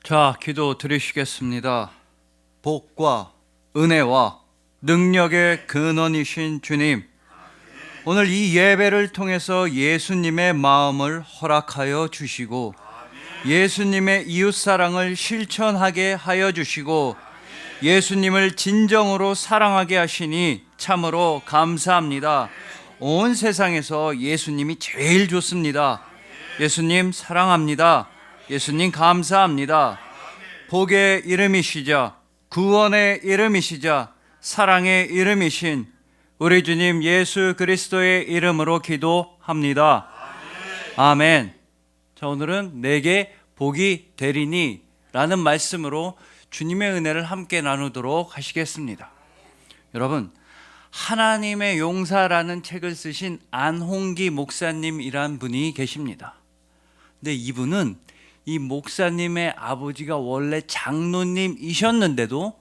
자, 기도 드리시겠습니다. 복과 은혜와 능력의 근원이신 주님, 오늘 이 예배를 통해서 예수님의 마음을 허락하여 주시고 예수님의 이웃사랑을 실천하게 하여 주시고 예수님을 진정으로 사랑하게 하시니 참으로 감사합니다. 온 세상에서 예수님이 제일 좋습니다. 예수님 사랑합니다. 예수님 감사합니다. 복의 이름이시자, 구원의 이름이시자, 사랑의 이름이신 우리 주님 예수 그리스도의 이름으로 기도합니다. 아멘. 자, 오늘은 내게 복이 되리니 라는 말씀으로 주님의 은혜를 함께 나누도록 하시겠습니다. 여러분, 하나님의 용사라는 책을 쓰신 안홍기 목사님이란 분이 계십니다. 근데 이분은 이 목사님의 아버지가 원래 장로님이셨는데도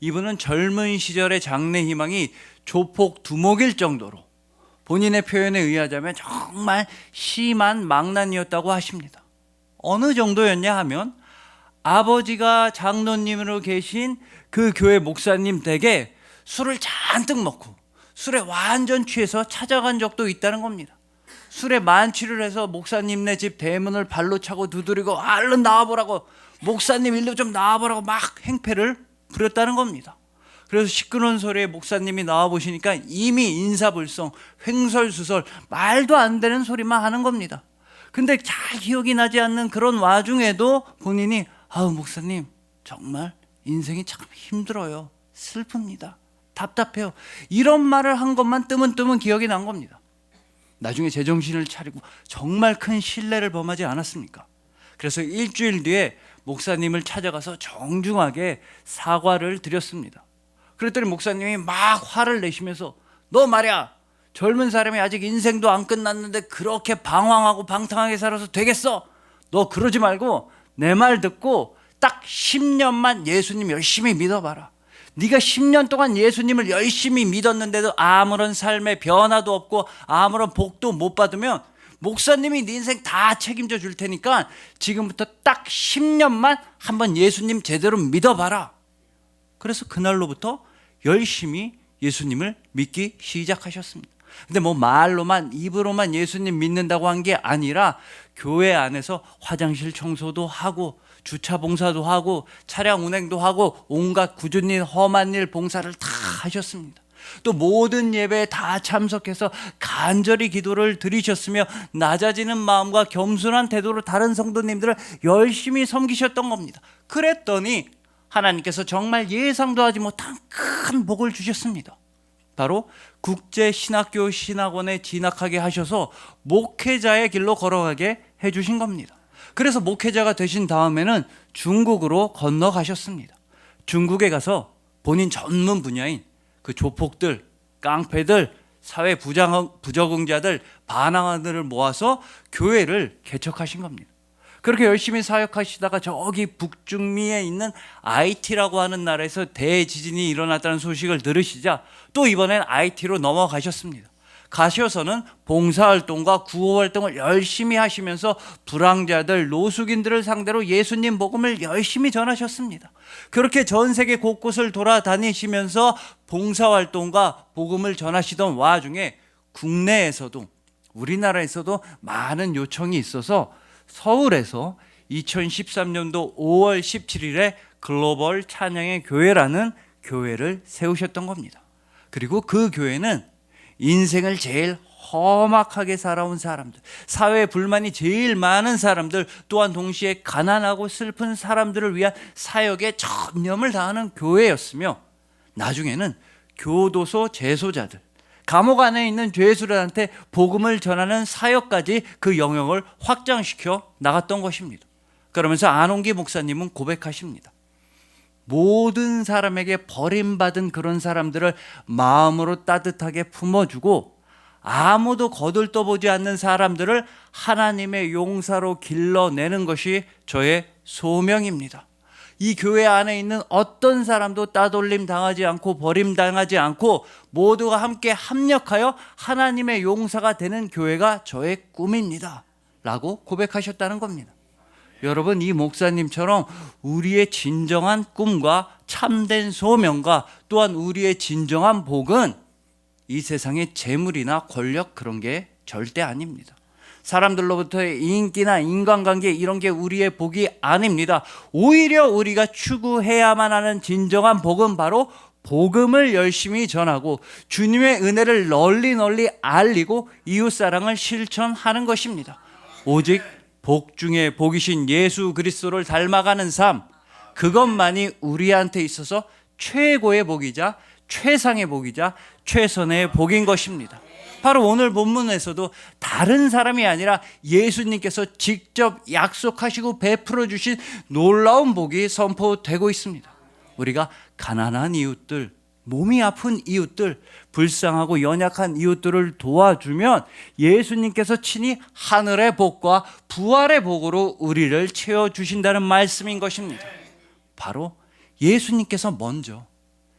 이분은 젊은 시절의 장래 희망이 조폭 두목일 정도로 본인의 표현에 의하자면 정말 심한 망난이었다고 하십니다. 어느 정도였냐 하면 아버지가 장로님으로 계신 그 교회 목사님 댁에 술을 잔뜩 먹고 술에 완전 취해서 찾아간 적도 있다는 겁니다. 술에 만취를 해서 목사님네 집 대문을 발로 차고 두드리고 얼른 나와보라고, 목사님 일로 좀 나와보라고 막 행패를 부렸다는 겁니다. 그래서 시끄러운 소리에 목사님이 나와보시니까 이미 인사불성, 횡설수설, 말도 안 되는 소리만 하는 겁니다. 근데 잘 기억이 나지 않는 그런 와중에도 본인이 목사님 정말 인생이 참 힘들어요, 슬픕니다, 답답해요, 이런 말을 한 것만 뜨문뜨문 기억이 난 겁니다. 나중에 제정신을 차리고 정말 큰 신뢰를 범하지 않았습니까? 그래서 일주일 뒤에 목사님을 찾아가서 정중하게 사과를 드렸습니다. 그랬더니 목사님이 막 화를 내시면서 너 말이야, 젊은 사람이 아직 인생도 안 끝났는데 그렇게 방황하고 방탕하게 살아서 되겠어? 너 그러지 말고 내 말 듣고 딱 10년만 예수님 열심히 믿어봐라. 네가 10년 동안 예수님을 열심히 믿었는데도 아무런 삶의 변화도 없고 아무런 복도 못 받으면 목사님이 네 인생 다 책임져 줄 테니까 지금부터 딱 10년만 한번 예수님 제대로 믿어봐라. 그래서 그날로부터 열심히 예수님을 믿기 시작하셨습니다. 근데 뭐 말로만, 입으로만 예수님 믿는다고 한 게 아니라 교회 안에서 화장실 청소도 하고 주차 봉사도 하고 차량 운행도 하고 온갖 꾸준히 험한 일 봉사를 다 하셨습니다. 또 모든 예배에 다 참석해서 간절히 기도를 드리셨으며 낮아지는 마음과 겸손한 태도로 다른 성도님들을 열심히 섬기셨던 겁니다. 그랬더니 하나님께서 정말 예상도 하지 못한 큰 복을 주셨습니다. 바로 국제신학교 신학원에 진학하게 하셔서 목회자의 길로 걸어가게 해주신 겁니다. 그래서 목회자가 되신 다음에는 중국으로 건너가셨습니다. 중국에 가서 본인 전문 분야인 그 조폭들, 깡패들, 사회 부적응자들, 반항아들을 모아서 교회를 개척하신 겁니다. 그렇게 열심히 사역하시다가 저기 북중미에 있는 IT라고 하는 나라에서 대지진이 일어났다는 소식을 들으시자 또 이번엔 IT로 넘어가셨습니다. 가셔서는 봉사활동과 구호활동을 열심히 하시면서 불황자들, 노숙인들을 상대로 예수님 복음을 열심히 전하셨습니다. 그렇게 전 세계 곳곳을 돌아다니시면서 봉사활동과 복음을 전하시던 와중에 국내에서도, 우리나라에서도 많은 요청이 있어서 서울에서 2013년도 5월 17일에 글로벌 찬양의 교회라는 교회를 세우셨던 겁니다. 그리고 그 교회는 인생을 제일 험악하게 살아온 사람들, 사회에 불만이 제일 많은 사람들, 또한 동시에 가난하고 슬픈 사람들을 위한 사역에 전념을 다하는 교회였으며 나중에는 교도소 재소자들, 감옥 안에 있는 죄수들한테 복음을 전하는 사역까지 그 영역을 확장시켜 나갔던 것입니다. 그러면서 안홍기 목사님은 고백하십니다. 모든 사람에게 버림받은 그런 사람들을 마음으로 따뜻하게 품어주고 아무도 거들떠보지 않는 사람들을 하나님의 용사로 길러내는 것이 저의 소명입니다. 이 교회 안에 있는 어떤 사람도 따돌림 당하지 않고 버림당하지 않고 모두가 함께 합력하여 하나님의 용사가 되는 교회가 저의 꿈입니다 라고 고백하셨다는 겁니다. 여러분, 이 목사님처럼 우리의 진정한 꿈과 참된 소명과 또한 우리의 진정한 복은 이 세상의 재물이나 권력 그런 게 절대 아닙니다. 사람들로부터의 인기나 인간관계 이런 게 우리의 복이 아닙니다. 오히려 우리가 추구해야만 하는 진정한 복은 바로 복음을 열심히 전하고 주님의 은혜를 널리 알리고 이웃사랑을 실천하는 것입니다. 오직 복 중에 복이신 예수 그리스도를 닮아가는 삶, 그것만이 우리한테 있어서 최고의 복이자 최상의 복이자 최선의 복인 것입니다. 바로 오늘 본문에서도 다른 사람이 아니라 예수님께서 직접 약속하시고 베풀어 주신 놀라운 복이 선포되고 있습니다. 우리가 가난한 이웃들, 몸이 아픈 이웃들, 불쌍하고 연약한 이웃들을 도와주면 예수님께서 친히 하늘의 복과 부활의 복으로 우리를 채워주신다는 말씀인 것입니다. 바로 예수님께서 먼저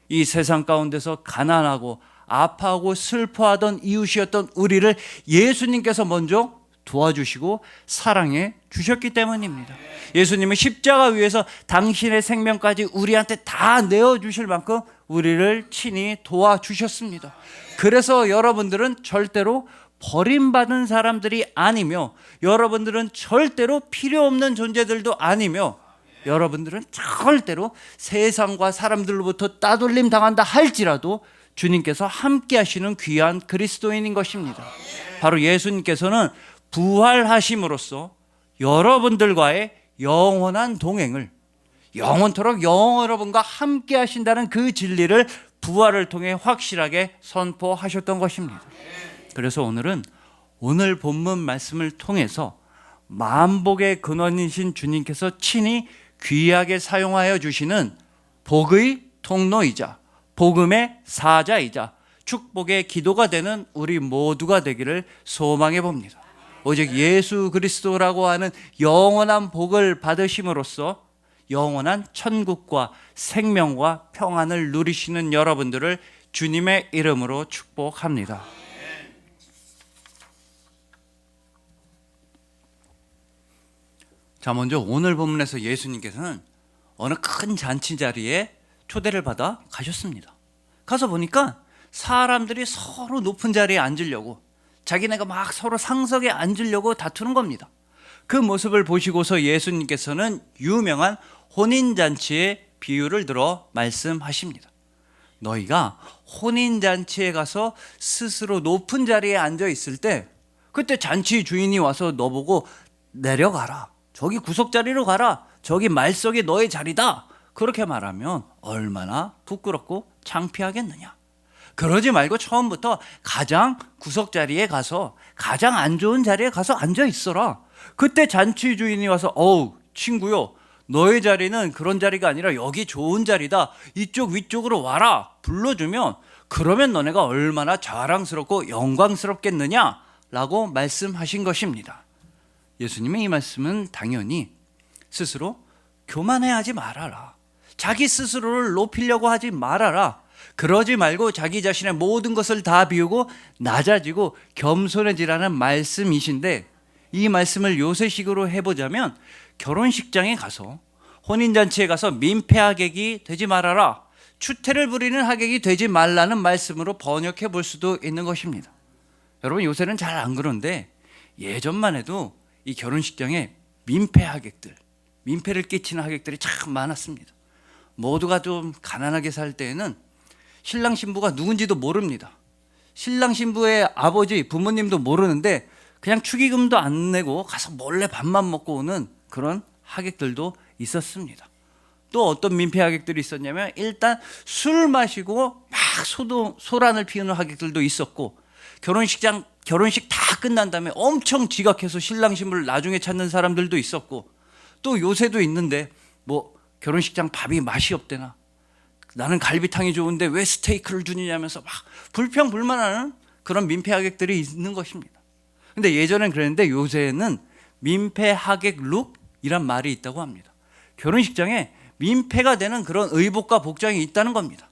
이 세상 가운데서 가난하고 아파하고 슬퍼하던 이웃이었던 우리를 예수님께서 먼저 도와주시고 사랑해 주셨기 때문입니다. 예수님은 십자가 위에서 당신의 생명까지 우리한테 다 내어주실 만큼 우리를 친히 도와주셨습니다. 그래서 여러분들은 절대로 버림받은 사람들이 아니며 여러분들은 절대로 필요 없는 존재들도 아니며 여러분들은 절대로 세상과 사람들로부터 따돌림 당한다 할지라도 주님께서 함께 하시는 귀한 그리스도인인 것입니다. 바로 예수님께서는 부활하심으로써 여러분들과의 영원한 동행을 영원토록 여러분과 함께 하신다는 그 진리를 부활을 통해 확실하게 선포하셨던 것입니다. 그래서 오늘은 오늘 본문 말씀을 통해서 만복의 근원이신 주님께서 친히 귀하게 사용하여 주시는 복의 통로이자 복음의 사자이자 축복의 기도가 되는 우리 모두가 되기를 소망해 봅니다. 오직 예수 그리스도라고 하는 영원한 복을 받으심으로써 영원한 천국과 생명과 평안을 누리시는 여러분들을 주님의 이름으로 축복합니다. 자, 먼저 오늘 본문에서 예수님께서는 어느 큰 잔치 자리에 초대를 받아 가셨습니다. 가서 보니까 사람들이 서로 높은 자리에 앉으려고 자기네가 막 서로 상석에 앉으려고 다투는 겁니다. 그 모습을 보시고서 예수님께서는 유명한 혼인잔치의 비유를 들어 말씀하십니다. 너희가 혼인잔치에 가서 스스로 높은 자리에 앉아 있을 때 그때 잔치 주인이 와서 너보고 내려가라, 저기 구석자리로 가라, 저기 말석이 너의 자리다, 그렇게 말하면 얼마나 부끄럽고 창피하겠느냐. 그러지 말고 처음부터 가장 구석자리에 가서 가장 안 좋은 자리에 가서 앉아 있어라. 그때 잔치 주인이 와서 어우 친구요, 너의 자리는 그런 자리가 아니라 여기 좋은 자리다, 이쪽 위쪽으로 와라 불러주면 그러면 너네가 얼마나 자랑스럽고 영광스럽겠느냐 라고 말씀하신 것입니다. 예수님의 이 말씀은 당연히 스스로 교만해하지 말아라, 자기 스스로를 높이려고 하지 말아라, 그러지 말고 자기 자신의 모든 것을 다 비우고 낮아지고 겸손해지라는 말씀이신데, 이 말씀을 요새식으로 해보자면 결혼식장에 가서 혼인잔치에 가서 민폐하객이 되지 말아라, 추태를 부리는 하객이 되지 말라는 말씀으로 번역해 볼 수도 있는 것입니다. 여러분, 요새는 잘 안 그런데 예전만 해도 이 결혼식장에 민폐하객들, 민폐를 끼치는 하객들이 참 많았습니다. 모두가 좀 가난하게 살 때에는 신랑 신부가 누군지도 모릅니다. 신랑 신부의 아버지 부모님도 모르는데 그냥 축의금도 안 내고 가서 몰래 밥만 먹고 오는 그런 하객들도 있었습니다. 또 어떤 민폐 하객들이 있었냐면 일단 술 마시고 막 소란을 피우는 하객들도 있었고, 결혼식 다 끝난 다음에 엄청 지각해서 신랑 신부를 나중에 찾는 사람들도 있었고, 또 요새도 있는데 뭐 결혼식장 밥이 맛이 없대나, 나는 갈비탕이 좋은데 왜 스테이크를 주느냐면서 막 불평불만하는 그런 민폐 하객들이 있는 것입니다. 근데 예전엔 그랬는데 요새는 민폐 하객 룩이란 말이 있다고 합니다. 결혼식장에 민폐가 되는 그런 의복과 복장이 있다는 겁니다.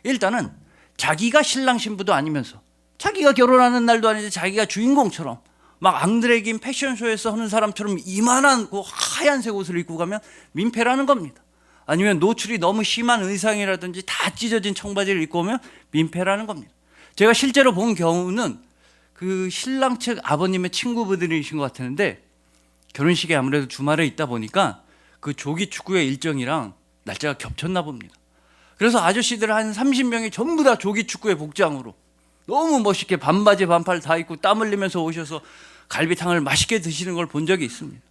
일단은 자기가 신랑 신부도 아니면서 자기가 결혼하는 날도 아닌데 자기가 주인공처럼 막 앙드레긴 패션쇼에서 하는 사람처럼 이만한 그 하얀색 옷을 입고 가면 민폐라는 겁니다. 아니면 노출이 너무 심한 의상이라든지 다 찢어진 청바지를 입고 오면 민폐라는 겁니다. 제가 실제로 본 경우는 그 신랑 측 아버님의 친구분들이신 것 같았는데, 결혼식이 아무래도 주말에 있다 보니까 그 조기 축구의 일정이랑 날짜가 겹쳤나 봅니다. 그래서 아저씨들 한 30명이 전부 다 조기 축구의 복장으로 너무 멋있게 반바지 반팔 다 입고 땀 흘리면서 오셔서 갈비탕을 맛있게 드시는 걸 본 적이 있습니다.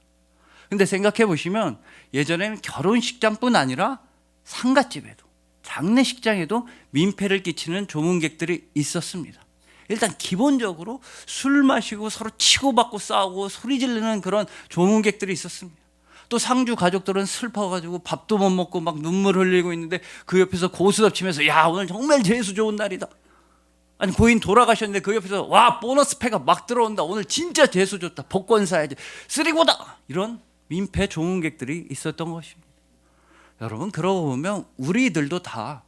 근데 생각해 보시면 예전에는 결혼식장뿐 아니라 상갓집에도 장례식장에도 민폐를 끼치는 조문객들이 있었습니다. 일단 기본적으로 술 마시고 서로 치고받고 싸우고 소리 지르는 그런 조문객들이 있었습니다. 또 상주 가족들은 슬퍼가지고 밥도 못 먹고 막 눈물 흘리고 있는데 그 옆에서 고스톱 치면서 야, 오늘 정말 재수 좋은 날이다. 아니, 고인 돌아가셨는데 그 옆에서 와, 보너스 패가 막 들어온다. 오늘 진짜 재수 좋다. 복권 사야지. 쓰리고다. 이런 민폐 조문객들이 있었던 것입니다. 여러분, 그러고 보면 우리들도 다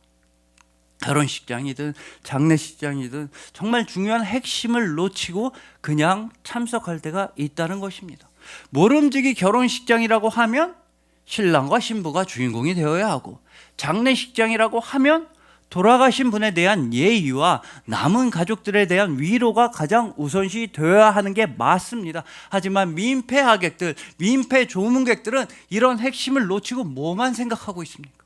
결혼식장이든 장례식장이든 정말 중요한 핵심을 놓치고 그냥 참석할 때가 있다는 것입니다. 모름지기 결혼식장이라고 하면 신랑과 신부가 주인공이 되어야 하고, 장례식장이라고 하면 돌아가신 분에 대한 예의와 남은 가족들에 대한 위로가 가장 우선시 되어야 하는 게 맞습니다. 하지만 민폐 하객들, 민폐 조문객들은 이런 핵심을 놓치고 뭐만 생각하고 있습니까?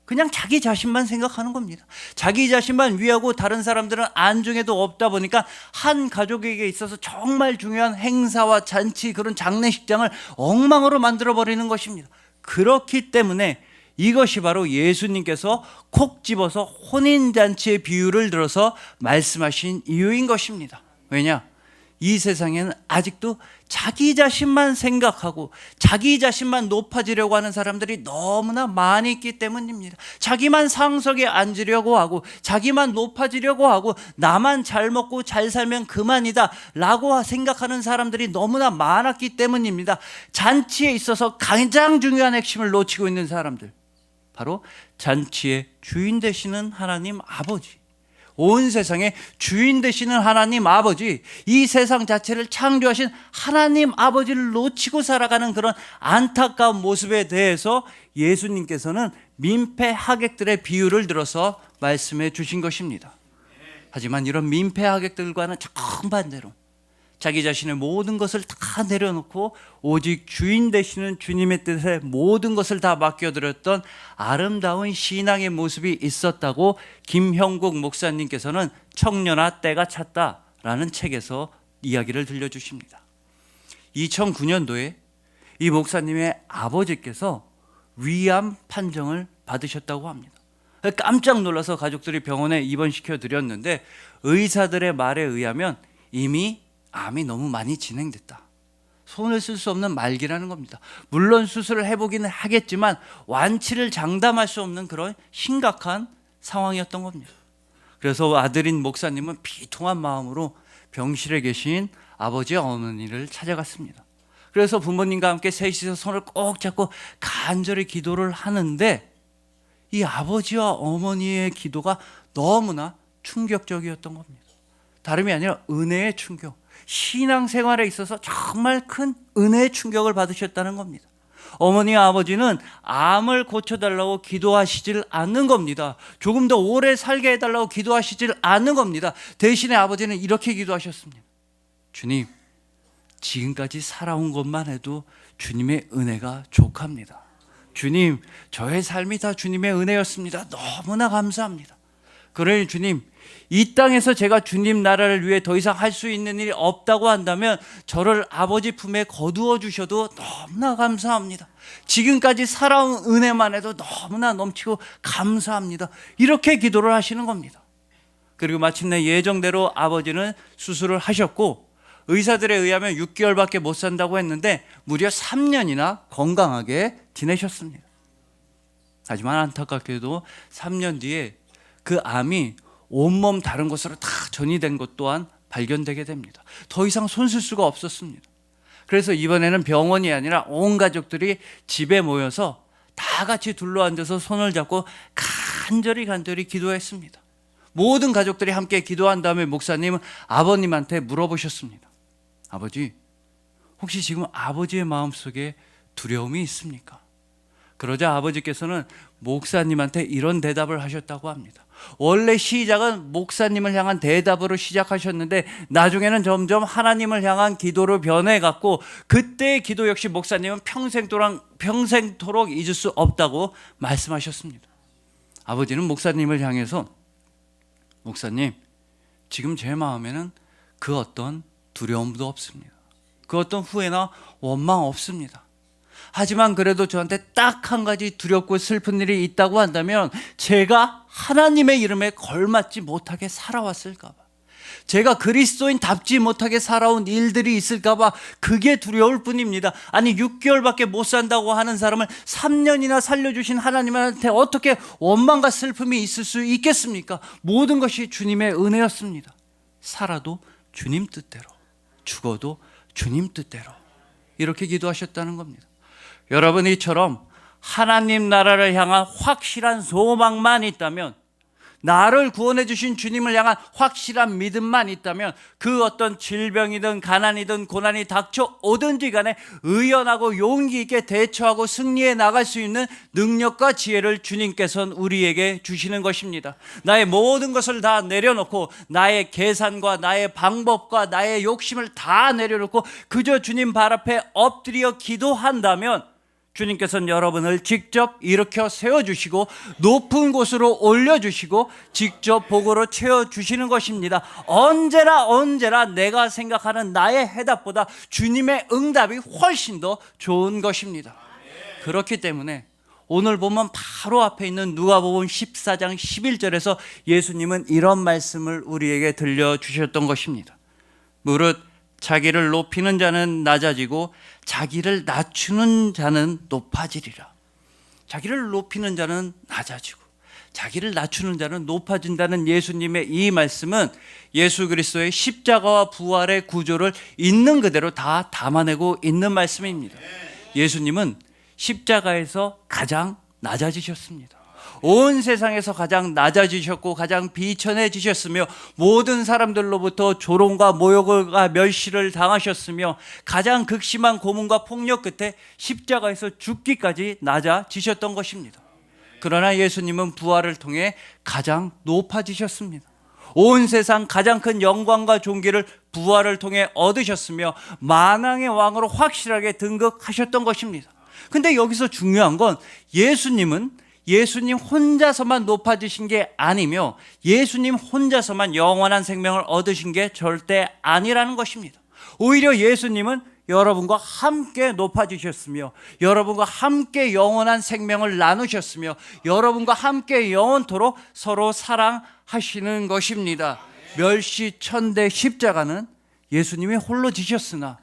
그냥 자기 자신만 생각하는 겁니다. 자기 자신만 위하고 다른 사람들은 안중에도 없다 보니까 한 가족에게 있어서 정말 중요한 행사와 잔치, 그런 장례식장을 엉망으로 만들어버리는 것입니다. 그렇기 때문에 이것이 바로 예수님께서 콕 집어서 혼인잔치의 비유를 들어서 말씀하신 이유인 것입니다. 왜냐? 이 세상에는 아직도 자기 자신만 생각하고 자기 자신만 높아지려고 하는 사람들이 너무나 많이 있기 때문입니다. 자기만 상석에 앉으려고 하고 자기만 높아지려고 하고 나만 잘 먹고 잘 살면 그만이다 라고 생각하는 사람들이 너무나 많았기 때문입니다. 잔치에 있어서 가장 중요한 핵심을 놓치고 있는 사람들, 바로 잔치의 주인 되시는 하나님 아버지, 온 세상의 주인 되시는 하나님 아버지, 이 세상 자체를 창조하신 하나님 아버지를 놓치고 살아가는 그런 안타까운 모습에 대해서 예수님께서는 민폐 하객들의 비유를 들어서 말씀해 주신 것입니다. 하지만 이런 민폐 하객들과는 정반대로 자기 자신의 모든 것을 다 내려놓고 오직 주인 되시는 주님의 뜻에 모든 것을 다 맡겨드렸던 아름다운 신앙의 모습이 있었다고 김형국 목사님께서는 청년아 때가 찼다라는 책에서 이야기를 들려주십니다. 2009년도에 이 목사님의 아버지께서 위암 판정을 받으셨다고 합니다. 깜짝 놀라서 가족들이 병원에 입원시켜 드렸는데 의사들의 말에 의하면 이미 암이 너무 많이 진행됐다. 손을 쓸 수 없는 말기라는 겁니다. 물론 수술을 해보기는 하겠지만 완치를 장담할 수 없는 그런 심각한 상황이었던 겁니다. 그래서 아들인 목사님은 비통한 마음으로 병실에 계신 아버지와 어머니를 찾아갔습니다. 그래서 부모님과 함께 셋이서 손을 꼭 잡고 간절히 기도를 하는데 이 아버지와 어머니의 기도가 너무나 충격적이었던 겁니다. 다름이 아니라 은혜의 충격, 신앙생활에 있어서 정말 큰 은혜의 충격을 받으셨다는 겁니다. 어머니와 아버지는 암을 고쳐달라고 기도하시질 않는 겁니다. 조금 더 오래 살게 해달라고 기도하시질 않는 겁니다. 대신에 아버지는 이렇게 기도하셨습니다. 주님, 지금까지 살아온 것만 해도 주님의 은혜가 족합니다. 주님, 저의 삶이 다 주님의 은혜였습니다. 너무나 감사합니다. 그러니 주님, 이 땅에서 제가 주님 나라를 위해 더 이상 할 수 있는 일이 없다고 한다면 저를 아버지 품에 거두어 주셔도 너무나 감사합니다. 지금까지 살아온 은혜만 해도 너무나 넘치고 감사합니다. 이렇게 기도를 하시는 겁니다. 그리고 마침내 예정대로 아버지는 수술을 하셨고 의사들에 의하면 6개월밖에 못 산다고 했는데 무려 3년이나 건강하게 지내셨습니다. 하지만 안타깝게도 3년 뒤에 그 암이 온몸 다른 곳으로 다 전이된 것 또한 발견되게 됩니다. 더 이상 손 쓸 수가 없었습니다. 그래서 이번에는 병원이 아니라 온 가족들이 집에 모여서 다 같이 둘러앉아서 손을 잡고 간절히 기도했습니다. 모든 가족들이 함께 기도한 다음에 목사님은 아버님한테 물어보셨습니다. 아버지, 혹시 지금 아버지의 마음속에 두려움이 있습니까? 그러자 아버지께서는 목사님한테 이런 대답을 하셨다고 합니다. 원래 시작은 목사님을 향한 대답으로 시작하셨는데 나중에는 점점 하나님을 향한 기도로 변해갔고, 그때의 기도 역시 목사님은 평생토록 잊을 수 없다고 말씀하셨습니다. 아버지는 목사님을 향해서, 목사님, 지금 제 마음에는 그 어떤 두려움도 없습니다. 그 어떤 후회나 원망 없습니다. 하지만 그래도 저한테 딱 한 가지 두렵고 슬픈 일이 있다고 한다면, 제가 하나님의 이름에 걸맞지 못하게 살아왔을까 봐, 제가 그리스도인답지 못하게 살아온 일들이 있을까 봐, 그게 두려울 뿐입니다. 아니 6개월밖에 못 산다고 하는 사람을 3년이나 살려주신 하나님한테 어떻게 원망과 슬픔이 있을 수 있겠습니까? 모든 것이 주님의 은혜였습니다. 살아도 주님 뜻대로, 죽어도 주님 뜻대로, 이렇게 기도하셨다는 겁니다. 여러분, 이처럼 하나님 나라를 향한 확실한 소망만 있다면, 나를 구원해 주신 주님을 향한 확실한 믿음만 있다면, 그 어떤 질병이든 가난이든 고난이 닥쳐오든지 간에 의연하고 용기 있게 대처하고 승리해 나갈 수 있는 능력과 지혜를 주님께서는 우리에게 주시는 것입니다. 나의 모든 것을 다 내려놓고, 나의 계산과 나의 방법과 나의 욕심을 다 내려놓고 그저 주님 발 앞에 엎드려 기도한다면, 주님께서는 여러분을 직접 일으켜 세워주시고 높은 곳으로 올려주시고 직접 복으로 채워주시는 것입니다. 언제나 내가 생각하는 나의 해답보다 주님의 응답이 훨씬 더 좋은 것입니다. 그렇기 때문에 오늘 보면 바로 앞에 있는 누가복음 14장 11절에서 예수님은 이런 말씀을 우리에게 들려주셨던 것입니다. 무릇 자기를 높이는 자는 낮아지고 자기를 낮추는 자는 높아지리라. 자기를 높이는 자는 낮아지고 자기를 낮추는 자는 높아진다는 예수님의 이 말씀은 예수 그리스도의 십자가와 부활의 구조를 있는 그대로 다 담아내고 있는 말씀입니다. 예수님은 십자가에서 가장 낮아지셨습니다. 온 세상에서 가장 낮아지셨고 가장 비천해지셨으며 모든 사람들로부터 조롱과 모욕과 멸시를 당하셨으며 가장 극심한 고문과 폭력 끝에 십자가에서 죽기까지 낮아지셨던 것입니다. 그러나 예수님은 부활을 통해 가장 높아지셨습니다. 온 세상 가장 큰 영광과 존귀를 부활을 통해 얻으셨으며 만왕의 왕으로 확실하게 등극하셨던 것입니다. 근데 여기서 중요한 건 예수님 혼자서만 높아지신 게 아니며 예수님 혼자서만 영원한 생명을 얻으신 게 절대 아니라는 것입니다. 오히려 예수님은 여러분과 함께 높아지셨으며 여러분과 함께 영원한 생명을 나누셨으며 여러분과 함께 영원토록 서로 사랑하시는 것입니다. 멸시 천대 십자가는 예수님이 홀로 지셨으나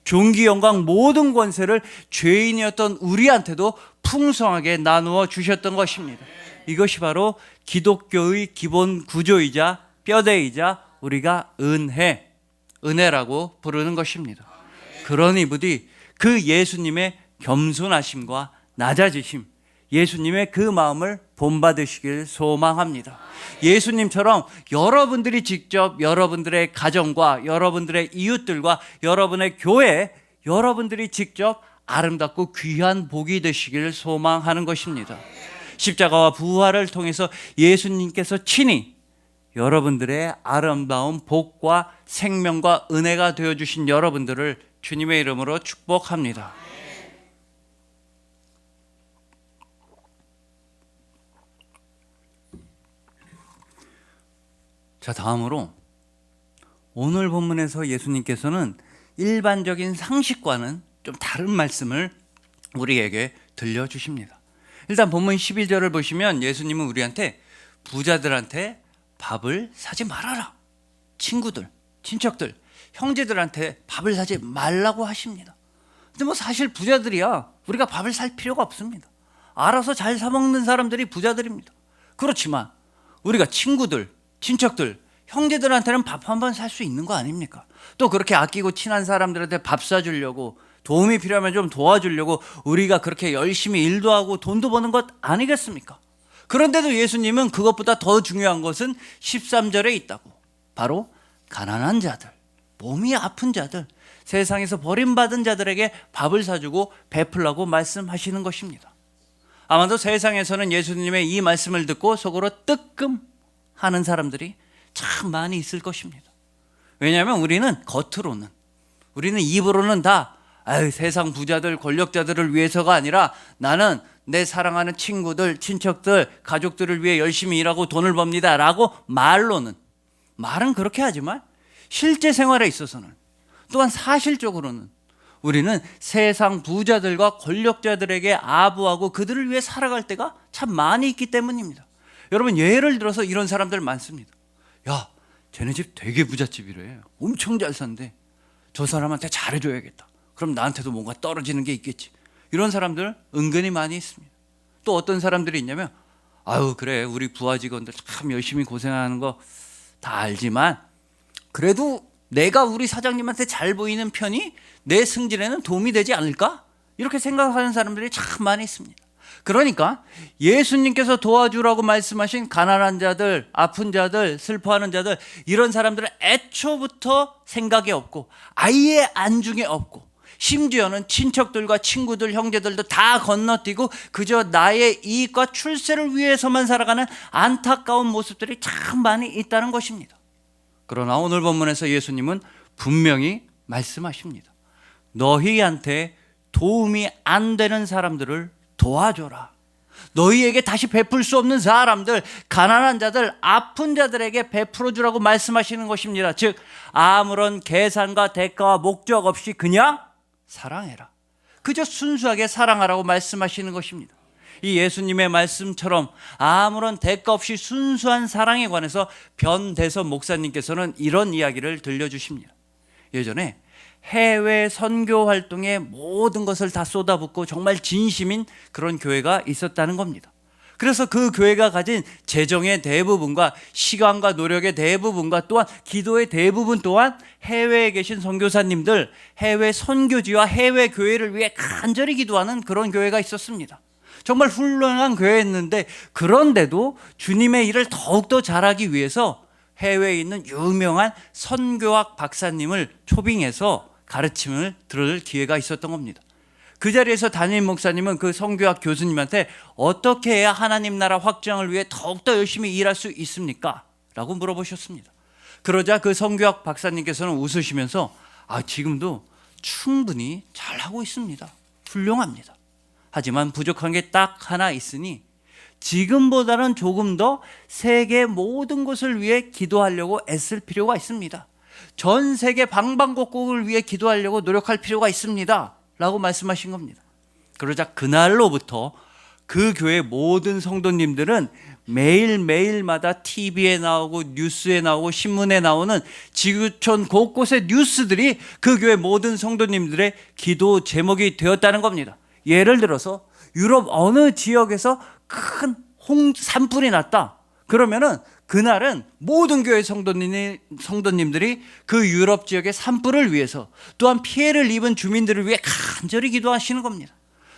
존귀 영광 모든 권세를 죄인이었던 우리한테도 풍성하게 나누어 주셨던 것입니다. 이것이 바로 기독교의 기본 구조이자 뼈대이자 우리가 은혜라고 부르는 것입니다. 그러니 부디 그 예수님의 겸손하심과 낮아지심, 예수님의 그 마음을 본받으시길 소망합니다. 예수님처럼 여러분들이 직접 여러분들의 가정과 여러분들의 이웃들과 여러분의 교회, 여러분들이 직접 아름답고 귀한 복이 되시길 소망하는 것입니다. 십자가와 부활을 통해서 예수님께서 친히 여러분들의 아름다운 복과 생명과 은혜가 되어주신 여러분들을 주님의 이름으로 축복합니다. 자, 다음으로 오늘 본문에서 예수님께서는 일반적인 상식과는 좀 다른 말씀을 우리에게 들려주십니다. 일단 본문 11절을 보시면 예수님은 우리한테 부자들한테 밥을 사지 말아라, 친구들, 친척들, 형제들한테 밥을 사지 말라고 하십니다. 근데 뭐 사실 부자들이야 우리가 밥을 살 필요가 없습니다. 알아서 잘 사 먹는 사람들이 부자들입니다. 그렇지만 우리가 친구들, 친척들, 형제들한테는 밥 한 번 살 수 있는 거 아닙니까? 또 그렇게 아끼고 친한 사람들한테 밥 사주려고, 도움이 필요하면 좀 도와주려고 우리가 그렇게 열심히 일도 하고 돈도 버는 것 아니겠습니까? 그런데도 예수님은 그것보다 더 중요한 것은 13절에 있다고. 바로 가난한 자들, 몸이 아픈 자들, 세상에서 버림받은 자들에게 밥을 사주고 베풀라고 말씀하시는 것입니다. 아마도 세상에서는 예수님의 이 말씀을 듣고 속으로 뜨끔하는 사람들이 참 많이 있을 것입니다. 왜냐하면 우리는 겉으로는, 우리는 입으로는 다 세상 부자들, 권력자들을 위해서가 아니라 나는 내 사랑하는 친구들, 친척들, 가족들을 위해 열심히 일하고 돈을 법니다 라고 말은 그렇게 하지만 실제 생활에 있어서는, 또한 사실적으로는 우리는 세상 부자들과 권력자들에게 아부하고 그들을 위해 살아갈 때가 참 많이 있기 때문입니다. 여러분, 예를 들어서 이런 사람들 많습니다. 야, 쟤네 집 되게 부잣집이래. 엄청 잘 산대. 저 사람한테 잘해줘야겠다. 그럼 나한테도 뭔가 떨어지는 게 있겠지. 이런 사람들 은근히 많이 있습니다. 또 어떤 사람들이 있냐면, 그래, 우리 부하 직원들 참 열심히 고생하는 거 다 알지만 그래도 내가 우리 사장님한테 잘 보이는 편이 내 승진에는 도움이 되지 않을까? 이렇게 생각하는 사람들이 참 많이 있습니다. 그러니까 예수님께서 도와주라고 말씀하신 가난한 자들, 아픈 자들, 슬퍼하는 자들, 이런 사람들은 애초부터 생각이 없고 아예 안중에 없고, 심지어는 친척들과 친구들, 형제들도 다 건너뛰고 그저 나의 이익과 출세를 위해서만 살아가는 안타까운 모습들이 참 많이 있다는 것입니다. 그러나 오늘 본문에서 예수님은 분명히 말씀하십니다. 너희한테 도움이 안 되는 사람들을 도와줘라. 너희에게 다시 베풀 수 없는 사람들, 가난한 자들, 아픈 자들에게 베풀어 주라고 말씀하시는 것입니다. 즉, 아무런 계산과 대가와 목적 없이 그냥 사랑해라. 그저 순수하게 사랑하라고 말씀하시는 것입니다. 이 예수님의 말씀처럼 아무런 대가 없이 순수한 사랑에 관해서 변대섭 목사님께서는 이런 이야기를 들려주십니다. 예전에 해외 선교 활동에 모든 것을 다 쏟아붓고 정말 진심인 그런 교회가 있었다는 겁니다. 그래서 그 교회가 가진 재정의 대부분과 시간과 노력의 대부분과 또한 기도의 대부분 또한 해외에 계신 선교사님들, 해외 선교지와 해외 교회를 위해 간절히 기도하는 그런 교회가 있었습니다. 정말 훌륭한 교회였는데, 그런데도 주님의 일을 더욱더 잘하기 위해서 해외에 있는 유명한 선교학 박사님을 초빙해서 가르침을 들을 기회가 있었던 겁니다. 그 자리에서 담임 목사님은 그 선교학 교수님한테 어떻게 해야 하나님 나라 확장을 위해 더욱더 열심히 일할 수 있습니까? 라고 물어보셨습니다. 그러자 그 선교학 박사님께서는 웃으시면서 지금도 충분히 잘하고 있습니다. 훌륭합니다. 하지만 부족한 게 딱 하나 있으니 지금보다는 조금 더 세계 모든 곳을 위해 기도하려고 애쓸 필요가 있습니다. 전 세계 방방곡곡을 위해 기도하려고 노력할 필요가 있습니다 라고 말씀하신 겁니다. 그러자 그날로부터 그 교회 모든 성도님들은 매일매일마다 TV에 나오고 뉴스에 나오고 신문에 나오는 지구촌 곳곳의 뉴스들이 그 교회 모든 성도님들의 기도 제목이 되었다는 겁니다. 예를 들어서 유럽 어느 지역에서 큰 산불이 났다. 그러면은 그날은 모든 교회 성도님들이 그 유럽 지역의 산불을 위해서, 또한 피해를 입은 주민들을 위해 간절히 기도하시는 겁니다.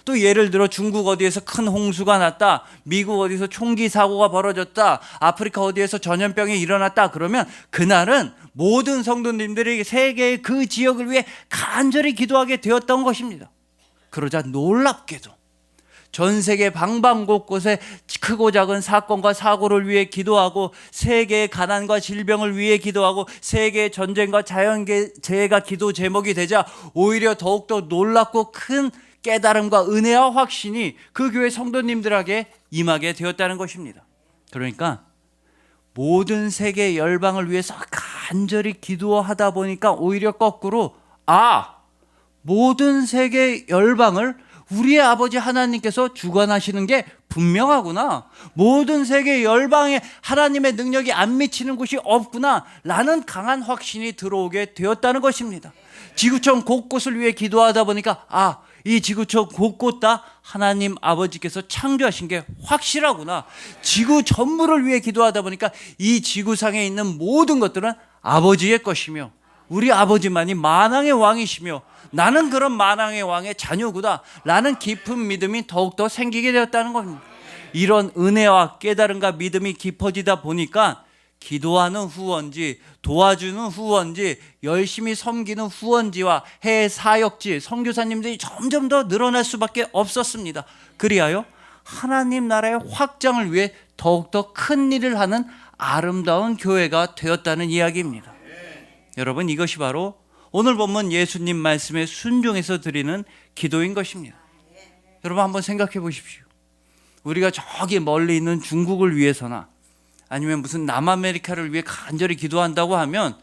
또 예를 들어 중국 어디에서 큰 홍수가 났다, 미국 어디서 총기 사고가 벌어졌다, 아프리카 어디에서 전염병이 일어났다. 그러면 그날은 모든 성도님들이 세계의 그 지역을 위해 간절히 기도하게 되었던 것입니다. 그러자 놀랍게도 전 세계 방방곳곳에 크고 작은 사건과 사고를 위해 기도하고, 세계의 가난과 질병을 위해 기도하고, 세계의 전쟁과 자연재해가 기도 제목이 되자 오히려 더욱더 놀랍고 큰 깨달음과 은혜와 확신이 그 교회 성도님들에게 임하게 되었다는 것입니다. 그러니까 모든 세계 열방을 위해서 간절히 기도하다 보니까 오히려 거꾸로 모든 세계 열방을 우리의 아버지 하나님께서 주관하시는 게 분명하구나, 모든 세계 열방에 하나님의 능력이 안 미치는 곳이 없구나 라는 강한 확신이 들어오게 되었다는 것입니다. 지구촌 곳곳을 위해 기도하다 보니까 이 지구촌 곳곳 다 하나님 아버지께서 창조하신 게 확실하구나. 지구 전부를 위해 기도하다 보니까 이 지구상에 있는 모든 것들은 아버지의 것이며 우리 아버지만이 만왕의 왕이시며 나는 그런 만왕의 왕의 자녀구나 라는 깊은 믿음이 더욱더 생기게 되었다는 겁니다. 이런 은혜와 깨달음과 믿음이 깊어지다 보니까 기도하는 후원지, 도와주는 후원지, 열심히 섬기는 후원지와 해외 사역지, 선교사님들이 점점 더 늘어날 수밖에 없었습니다. 그리하여 하나님 나라의 확장을 위해 더욱더 큰 일을 하는 아름다운 교회가 되었다는 이야기입니다. 여러분, 이것이 바로 오늘 본문 예수님 말씀에 순종해서 드리는 기도인 것입니다. 여러분, 한번 생각해 보십시오. 우리가 저기 멀리 있는 중국을 위해서나 아니면 무슨 남아메리카를 위해 간절히 기도한다고 하면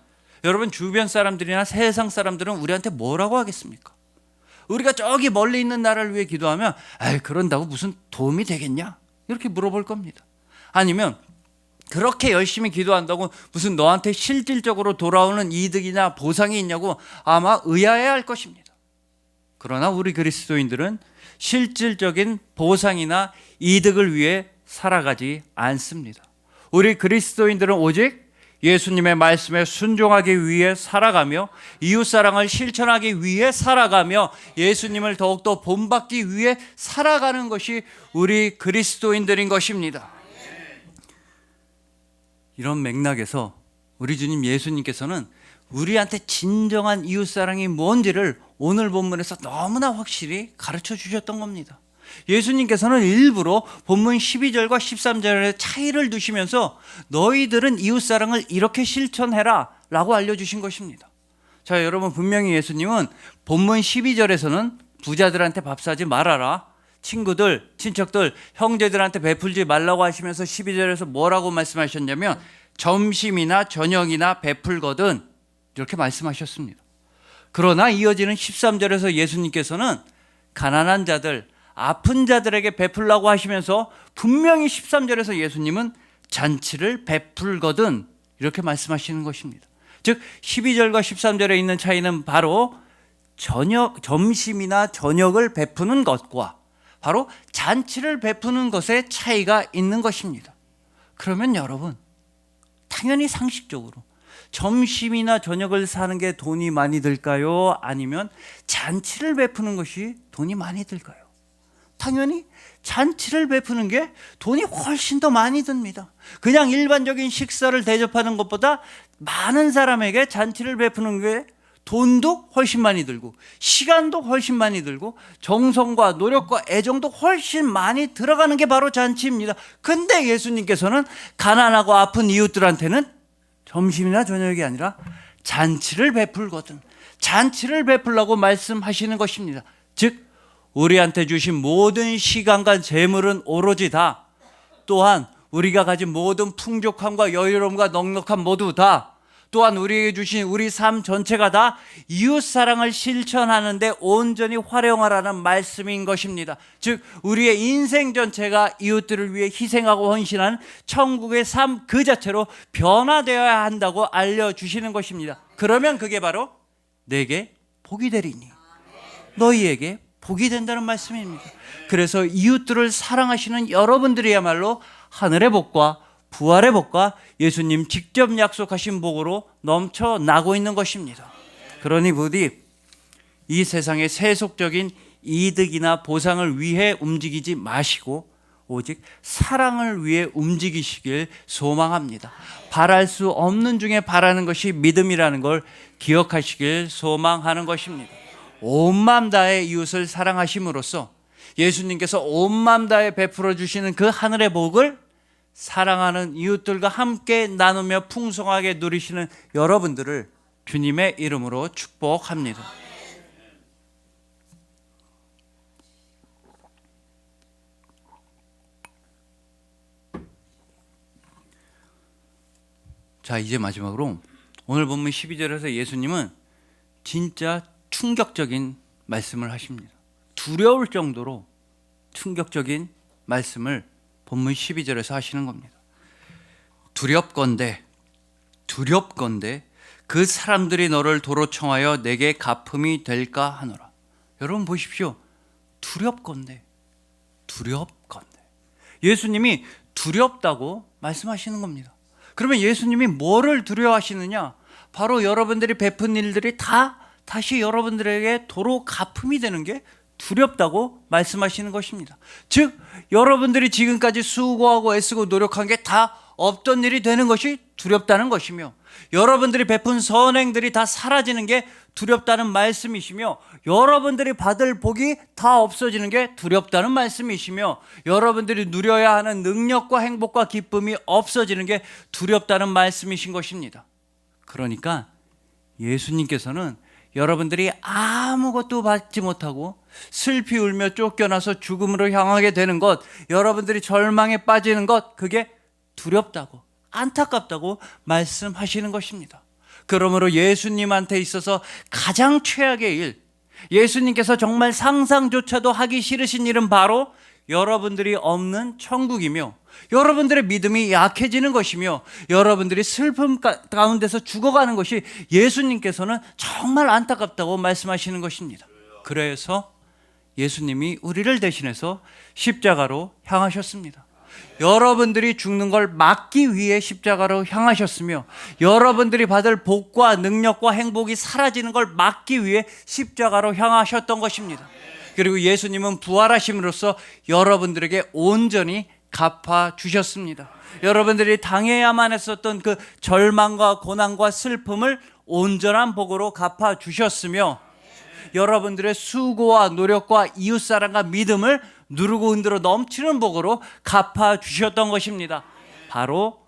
여러분, 주변 사람들이나 세상 사람들은 우리한테 뭐라고 하겠습니까? 우리가 저기 멀리 있는 나라를 위해 기도하면 그런다고 무슨 도움이 되겠냐? 이렇게 물어볼 겁니다. 아니면 그렇게 열심히 기도한다고 무슨 너한테 실질적으로 돌아오는 이득이나 보상이 있냐고 아마 의아해할 것입니다. 그러나 우리 그리스도인들은 실질적인 보상이나 이득을 위해 살아가지 않습니다. 우리 그리스도인들은 오직 예수님의 말씀에 순종하기 위해 살아가며 이웃사랑을 실천하기 위해 살아가며 예수님을 더욱더 본받기 위해 살아가는 것이 우리 그리스도인들인 것입니다. 이런 맥락에서 우리 주님 예수님께서는 우리한테 진정한 이웃사랑이 뭔지를 오늘 본문에서 너무나 확실히 가르쳐 주셨던 겁니다. 예수님께서는 일부러 본문 12절과 13절의 차이를 두시면서 너희들은 이웃사랑을 이렇게 실천해라 라고 알려주신 것입니다. 자, 여러분, 분명히 예수님은 본문 12절에서는 부자들한테 밥 사지 말아라, 친구들, 친척들, 형제들한테 베풀지 말라고 하시면서 12절에서 뭐라고 말씀하셨냐면 점심이나 저녁이나 베풀거든 이렇게 말씀하셨습니다. 그러나 이어지는 13절에서 예수님께서는 가난한 자들, 아픈 자들에게 베풀라고 하시면서 분명히 13절에서 예수님은 잔치를 베풀거든 이렇게 말씀하시는 것입니다. 즉 12절과 13절에 있는 차이는 바로 점심이나 저녁을 베푸는 것과 바로 잔치를 베푸는 것에 차이가 있는 것입니다. 그러면 여러분, 당연히 상식적으로 점심이나 저녁을 사는 게 돈이 많이 들까요? 아니면 잔치를 베푸는 것이 돈이 많이 들까요? 당연히 잔치를 베푸는 게 돈이 훨씬 더 많이 듭니다. 그냥 일반적인 식사를 대접하는 것보다 많은 사람에게 잔치를 베푸는 게 돈도 훨씬 많이 들고 시간도 훨씬 많이 들고 정성과 노력과 애정도 훨씬 많이 들어가는 게 바로 잔치입니다. 근데 예수님께서는 가난하고 아픈 이웃들한테는 점심이나 저녁이 아니라 잔치를 베풀거든, 잔치를 베풀라고 말씀하시는 것입니다. 즉 우리한테 주신 모든 시간과 재물은 오로지 다, 또한 우리가 가진 모든 풍족함과 여유로움과 넉넉함 모두 다, 또한 우리에게 주신 우리 삶 전체가 다 이웃사랑을 실천하는 데 온전히 활용하라는 말씀인 것입니다. 즉 우리의 인생 전체가 이웃들을 위해 희생하고 헌신하는 천국의 삶 그 자체로 변화되어야 한다고 알려주시는 것입니다. 그러면 그게 바로 내게 복이 되리니 너희에게 복이 된다는 말씀입니다. 그래서 이웃들을 사랑하시는 여러분들이야말로 하늘의 복과 부활의 복과 예수님 직접 약속하신 복으로 넘쳐나고 있는 것입니다. 그러니 부디 이 세상의 세속적인 이득이나 보상을 위해 움직이지 마시고 오직 사랑을 위해 움직이시길 소망합니다. 바랄 수 없는 중에 바라는 것이 믿음이라는 걸 기억하시길 소망하는 것입니다. 온 마음 다해 이웃을 사랑하심으로써 예수님께서 온 마음 다해 베풀어 주시는 그 하늘의 복을 사랑하는 이웃들과 함께 나누며 풍성하게 누리시는 여러분들을 주님의 이름으로 축복합니다. 자, 이제 마지막으로 오늘 본문 12절에서 예수님은 진짜 충격적인 말씀을 하십니다. 두려울 정도로 충격적인 말씀을 본문 12절에서 하시는 겁니다. 두렵건대 그 사람들이 너를 도로 청하여 내게 갚음이 될까 하노라. 여러분 보십시오. 두렵건대 예수님이 두렵다고 말씀하시는 겁니다. 그러면 예수님이 뭐를 두려워하시느냐? 바로 여러분들이 베푼 일들이 다 다시 여러분들에게 도로 갚음이 되는 게 두렵다고 말씀하시는 것입니다. 즉 여러분들이 지금까지 수고하고 애쓰고 노력한 게 다 없던 일이 되는 것이 두렵다는 것이며, 여러분들이 베푼 선행들이 다 사라지는 게 두렵다는 말씀이시며, 여러분들이 받을 복이 다 없어지는 게 두렵다는 말씀이시며, 여러분들이 누려야 하는 능력과 행복과 기쁨이 없어지는 게 두렵다는 말씀이신 것입니다. 그러니까 예수님께서는 여러분들이 아무것도 받지 못하고 슬피 울며 쫓겨나서 죽음으로 향하게 되는 것, 여러분들이 절망에 빠지는 것, 그게 두렵다고, 안타깝다고 말씀하시는 것입니다. 그러므로 예수님한테 있어서 가장 최악의 일, 예수님께서 정말 상상조차도 하기 싫으신 일은 바로 여러분들이 없는 천국이며, 여러분들의 믿음이 약해지는 것이며, 여러분들이 슬픔 가운데서 죽어가는 것이 예수님께서는 정말 안타깝다고 말씀하시는 것입니다. 그래서 예수님이 우리를 대신해서 십자가로 향하셨습니다. 여러분들이 죽는 걸 막기 위해 십자가로 향하셨으며, 여러분들이 받을 복과 능력과 행복이 사라지는 걸 막기 위해 십자가로 향하셨던 것입니다. 그리고 예수님은 부활하심으로써 여러분들에게 온전히 갚아주셨습니다. 여러분들이 당해야만 했었던 그 절망과 고난과 슬픔을 온전한 복으로 갚아주셨으며, 여러분들의 수고와 노력과 이웃사랑과 믿음을 누르고 흔들어 넘치는 복으로 갚아주셨던 것입니다. 바로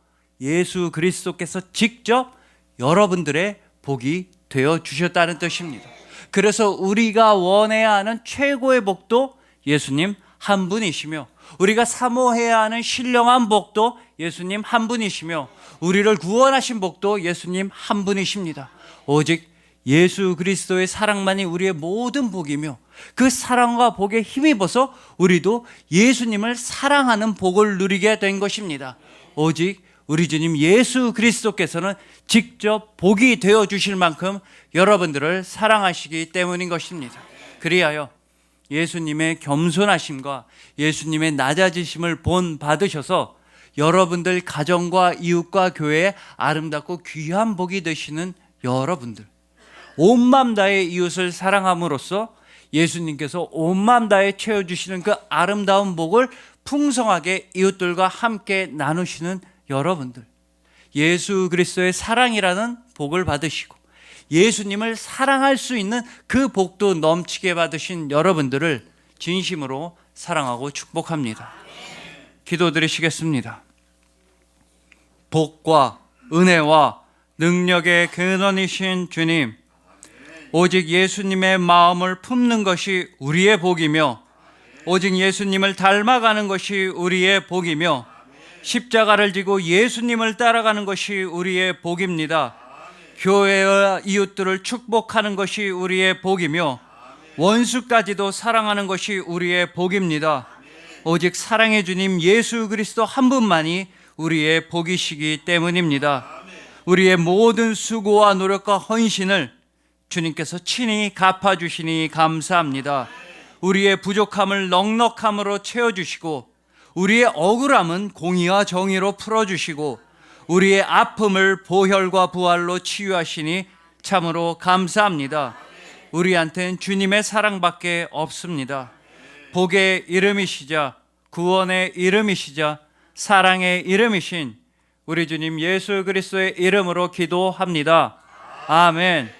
예수 그리스도께서 직접 여러분들의 복이 되어주셨다는 뜻입니다. 그래서 우리가 원해야 하는 최고의 복도 예수님 한 분이시며, 우리가 사모해야 하는 신령한 복도 예수님 한 분이시며, 우리를 구원하신 복도 예수님 한 분이십니다. 오직 예수 그리스도의 사랑만이 우리의 모든 복이며, 그 사랑과 복에 힘입어서 우리도 예수님을 사랑하는 복을 누리게 된 것입니다. 오직 우리 주님 예수 그리스도께서는 직접 복이 되어 주실 만큼 여러분들을 사랑하시기 때문인 것입니다. 그리하여 예수님의 겸손하심과 예수님의 낮아지심을 본 받으셔서 여러분들 가정과 이웃과 교회에 아름답고 귀한 복이 되시는 여러분들, 온 맘 다해 이웃을 사랑함으로써 예수님께서 온 맘 다해 채워주시는 그 아름다운 복을 풍성하게 이웃들과 함께 나누시는 여러분들, 예수 그리스도의 사랑이라는 복을 받으시고 예수님을 사랑할 수 있는 그 복도 넘치게 받으신 여러분들을 진심으로 사랑하고 축복합니다. 기도드리시겠습니다. 복과 은혜와 능력의 근원이신 주님, 오직 예수님의 마음을 품는 것이 우리의 복이며, 오직 예수님을 닮아가는 것이 우리의 복이며, 십자가를 지고 예수님을 따라가는 것이 우리의 복입니다. 교회와 이웃들을 축복하는 것이 우리의 복이며, 원수까지도 사랑하는 것이 우리의 복입니다. 오직 사랑의 주님 예수 그리스도 한 분만이 우리의 복이시기 때문입니다. 우리의 모든 수고와 노력과 헌신을 주님께서 친히 갚아주시니 감사합니다. 우리의 부족함을 넉넉함으로 채워주시고, 우리의 억울함은 공의와 정의로 풀어주시고, 우리의 아픔을 보혈과 부활로 치유하시니 참으로 감사합니다. 우리한테는 주님의 사랑밖에 없습니다. 복의 이름이시자 구원의 이름이시자 사랑의 이름이신 우리 주님 예수 그리스도의 이름으로 기도합니다. 아멘.